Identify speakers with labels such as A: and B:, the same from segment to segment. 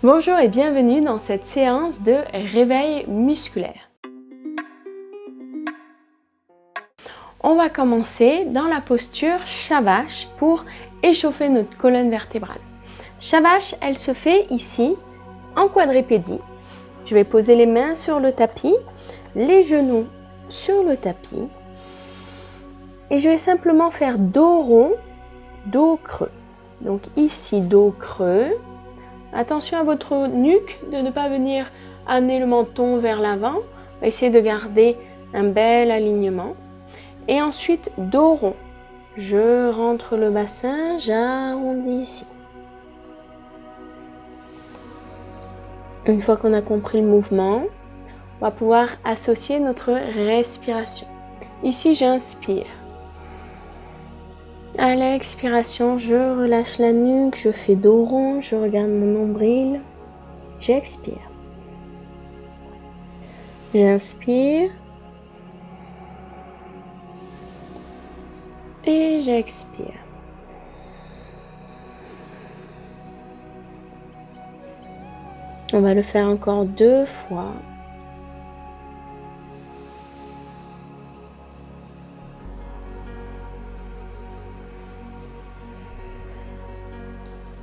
A: Bonjour et bienvenue dans cette séance de réveil musculaire. On va commencer dans la posture Shavash pour échauffer notre colonne vertébrale. Shavash, elle se fait ici en quadripédie. Je vais poser les mains sur le tapis, les genoux sur le tapis et je vais simplement faire dos rond, dos creux. Donc ici dos creux. Attention à votre nuque de ne pas venir amener le menton vers l'avant. Essayez de garder un bel alignement. Et ensuite, dos rond. Je rentre le bassin, j'arrondis ici. Une fois qu'on a compris le mouvement, on va pouvoir associer notre respiration. Ici, j'inspire. À l'expiration, je relâche la nuque, je fais dos rond, je regarde mon nombril, j'expire. J'inspire et j'expire. On va le faire encore 2 fois.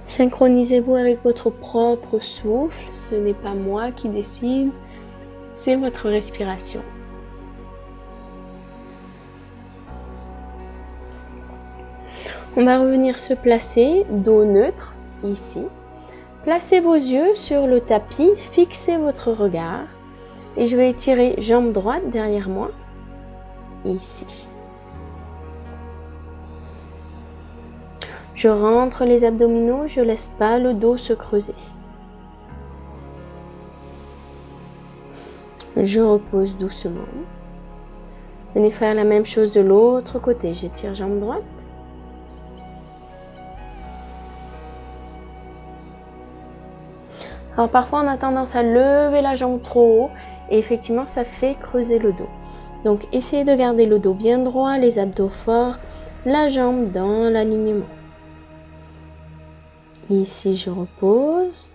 A: Synchronisez-vous avec votre propre souffle, ce n'est pas moi qui décide, c'est votre respiration. On va revenir se placer, dos neutre, ici. Placez vos yeux sur le tapis, fixez votre regard et je vais étirer jambe droite derrière moi, ici. Je rentre les abdominaux, je ne laisse pas le dos se creuser. Je repose doucement. Venez faire la même chose de l'autre côté. J'étire jambe droite. Alors parfois on a tendance à lever la jambe trop haut et effectivement ça fait creuser le dos. Donc essayez de garder le dos bien droit, les abdos forts, la jambe dans l'alignement. Ici, je repose.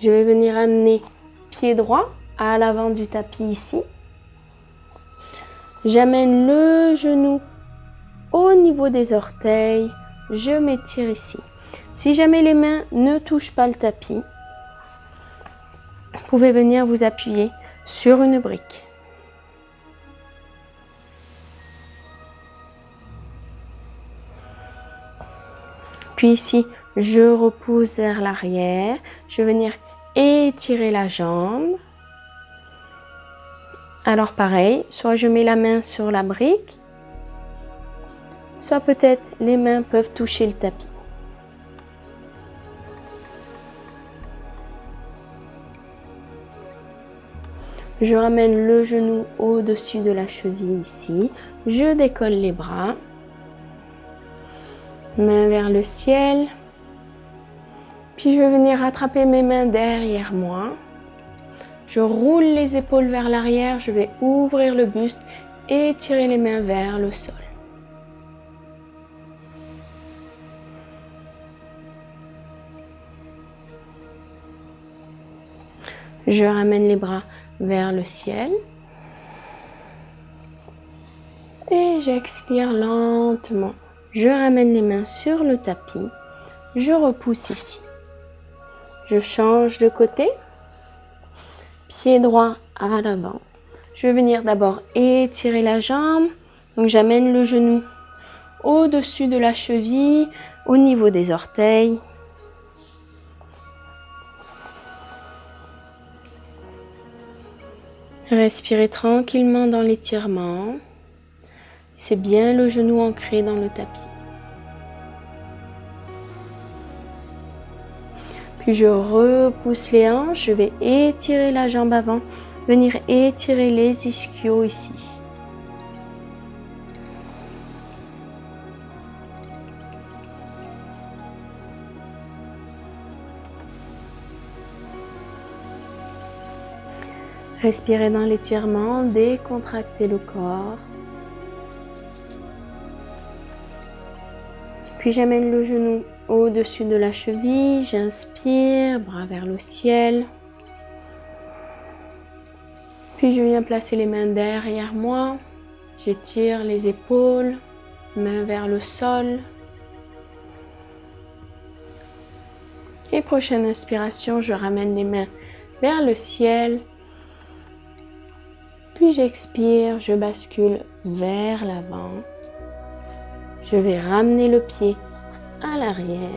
A: Je vais venir amener pied droit à l'avant du tapis ici. J'amène le genou au niveau des orteils. Je m'étire ici. Si jamais les mains ne touchent pas le tapis, vous pouvez venir vous appuyer sur une brique. Puis ici, je repousse vers l'arrière. Je vais venir étirer la jambe. Alors pareil, soit je mets la main sur la brique, soit peut-être les mains peuvent toucher le tapis. Je ramène le genou au-dessus de la cheville ici. Je décolle les bras. Main vers le ciel. Puis je vais venir rattraper mes mains derrière moi. Je roule les épaules vers l'arrière. Je vais ouvrir le buste et tirer les mains vers le sol. Je ramène les bras vers le ciel. Et j'expire lentement. Je ramène les mains sur le tapis. Je repousse ici. Je change de côté. Pied droit à l'avant. Je vais venir d'abord étirer la jambe. Donc j'amène le genou au-dessus de la cheville, au niveau des orteils. Respirez tranquillement dans l'étirement. C'est bien le genou ancré dans le tapis. Puis je repousse les hanches, je vais étirer la jambe avant, venir étirer les ischios ici. Respirez dans l'étirement, décontractez le corps. Puis j'amène le genou au-dessus de la cheville, j'inspire, bras vers le ciel. Puis je viens placer les mains derrière moi, j'étire les épaules, mains vers le sol. Et prochaine inspiration, je ramène les mains vers le ciel. Puis j'expire, je bascule vers l'avant. Je vais ramener le pied à l'arrière.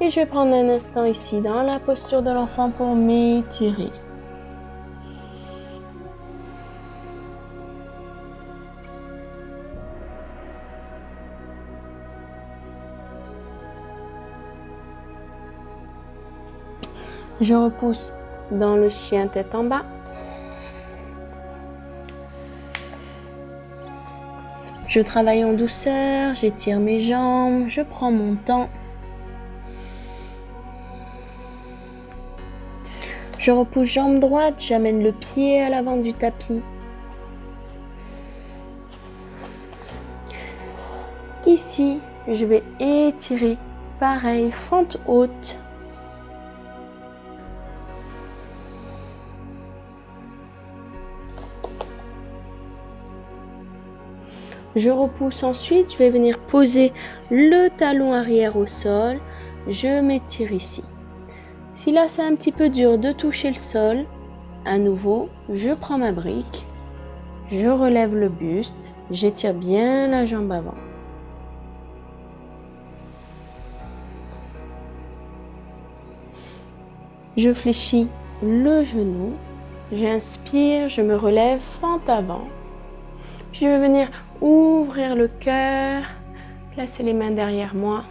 A: Et je vais prendre un instant ici dans la posture de l'enfant pour m'étirer. Je repousse dans le chien tête en bas. Je travaille en douceur, j'étire mes jambes, je prends mon temps. Je repousse jambe droite, j'amène le pied à l'avant du tapis. Ici, je vais étirer, pareil, fente haute. Je repousse ensuite, je vais venir poser le talon arrière au sol. Je m'étire ici. Si là c'est un petit peu dur de toucher le sol, à nouveau, je prends ma brique, je relève le buste, j'étire bien la jambe avant. Je fléchis le genou, j'inspire, je me relève, fente avant. Puis je vais venir ouvrir le cœur, placer les mains derrière moi.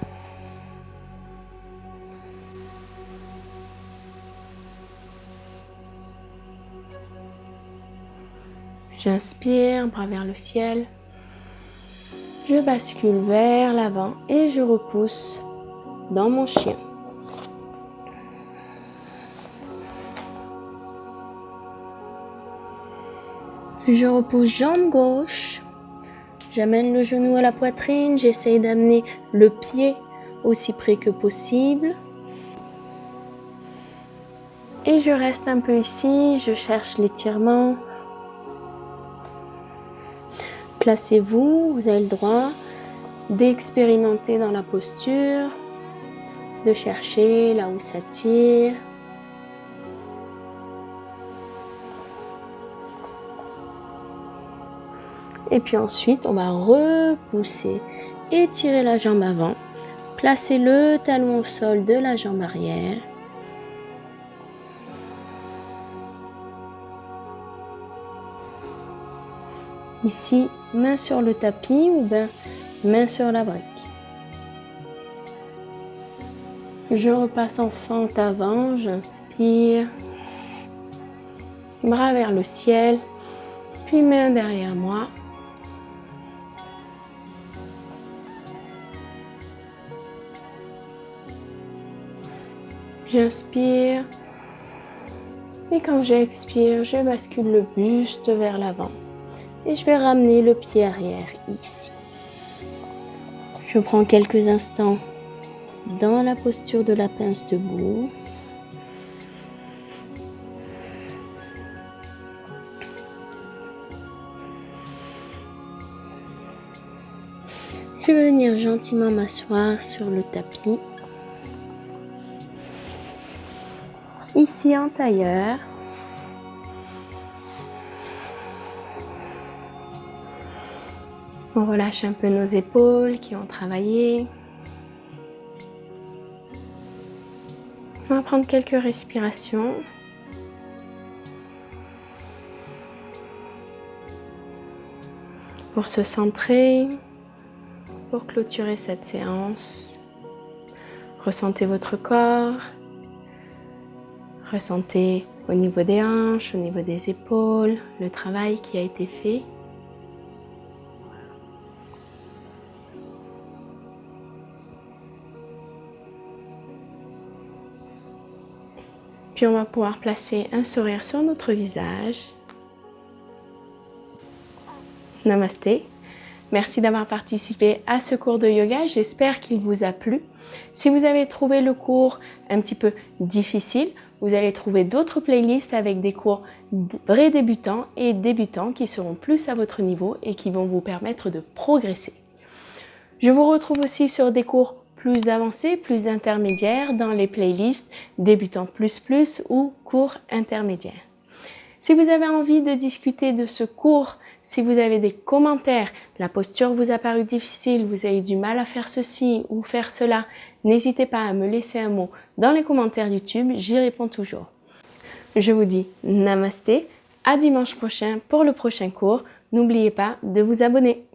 A: J'inspire, bras vers le ciel. Je bascule vers l'avant et je repousse dans mon chien. Je repousse jambe gauche. J'amène le genou à la poitrine, j'essaye d'amener le pied aussi près que possible. Et je reste un peu ici, je cherche l'étirement. Placez-vous, vous avez le droit d'expérimenter dans la posture, de chercher là où ça tire. Et puis ensuite, on va repousser, étirer la jambe avant, placer le talon au sol de la jambe arrière. Ici, main sur le tapis ou bien main sur la brique. Je repasse en fente avant, j'inspire, bras vers le ciel, puis main derrière moi. J'inspire et quand j'expire, je bascule le buste vers l'avant et je vais ramener le pied arrière ici. Je prends quelques instants dans la posture de la pince debout. Je vais venir gentiment m'asseoir sur le tapis. Ici en tailleur. On relâche un peu nos épaules qui ont travaillé. On va prendre quelques respirations. Pour se centrer, pour clôturer cette séance. Ressentez votre corps. Ressentez au niveau des hanches, au niveau des épaules, le travail qui a été fait. Puis on va pouvoir placer un sourire sur notre visage. Namasté. Merci d'avoir participé à ce cours de yoga, j'espère qu'il vous a plu. Si vous avez trouvé le cours un petit peu difficile, vous allez trouver d'autres playlists avec des cours vrais débutants et débutants qui seront plus à votre niveau et qui vont vous permettre de progresser. Je vous retrouve aussi sur des cours plus avancés, plus intermédiaires dans les playlists débutants plus plus ou cours intermédiaires. Si vous avez envie de discuter de ce cours, si vous avez des commentaires, la posture vous a paru difficile, vous avez eu du mal à faire ceci ou faire cela, n'hésitez pas à me laisser un mot dans les commentaires YouTube, j'y réponds toujours. Je vous dis namasté, à dimanche prochain pour le prochain cours. N'oubliez pas de vous abonner.